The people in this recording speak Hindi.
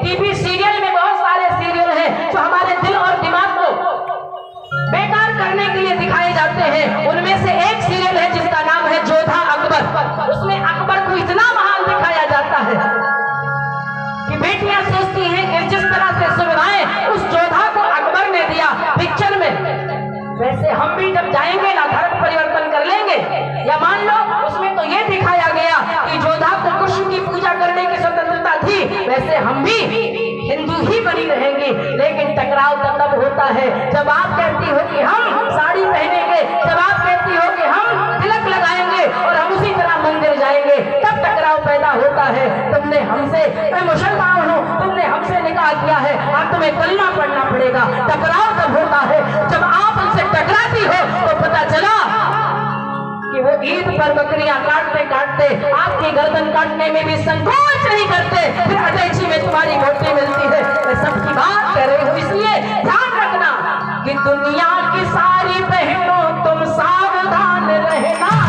टीवी सीरियल में बहुत सारे सीरियल हैं जो हमारे दिल और दिमाग को बेकार करने के लिए दिखाए जाते हैं। उनमें से एक सीरियल है जिसका नाम है जोधा अकबर। उसमें अकबर को इतना महान दिखाया जाता है कि बेटियां सोचती हैं कि जिस तरह से सुविधाएं उस जोधा को अकबर ने दिया पिक्चर में, वैसे हम भी जब जाएंगे ना धर्म परिवर्तन कर लेंगे। या मान लो उसमें तो ये दिखाया गया कि जोधा को कृष्ण की पूजा करने की स्वतंत्रता थी, वैसे हम भी हिंदू ही बनी रहेंगी। लेकिन टकराव तब होता है जब आप कहती हो कि हम साड़ी पहनेंगे, जब आप कहती हो कि हम तिलक लगाएंगे और हम उसी तरह मंदिर जाएंगे, तब टकराव पैदा होता है। तुमने हमसे, मैं मुसलमान हूँ, तुमने हमसे निकाह किया है, अब तुम्हें कलमा पढ़ना पड़ेगा। टकराव तब होता है जब आप हमसे टकराती हो तो पता चला कि वो ईद पर बकरियां काटते काटते आपकी गर्दन काटने में भी संकोच नहीं करते, फिर अटैची में तुम्हारी रोटी मिलती है। मैं सबकी बात कर रही हूँ, इसलिए ध्यान रखना कि दुनिया की सारी बहनों तुम सावधान रहना।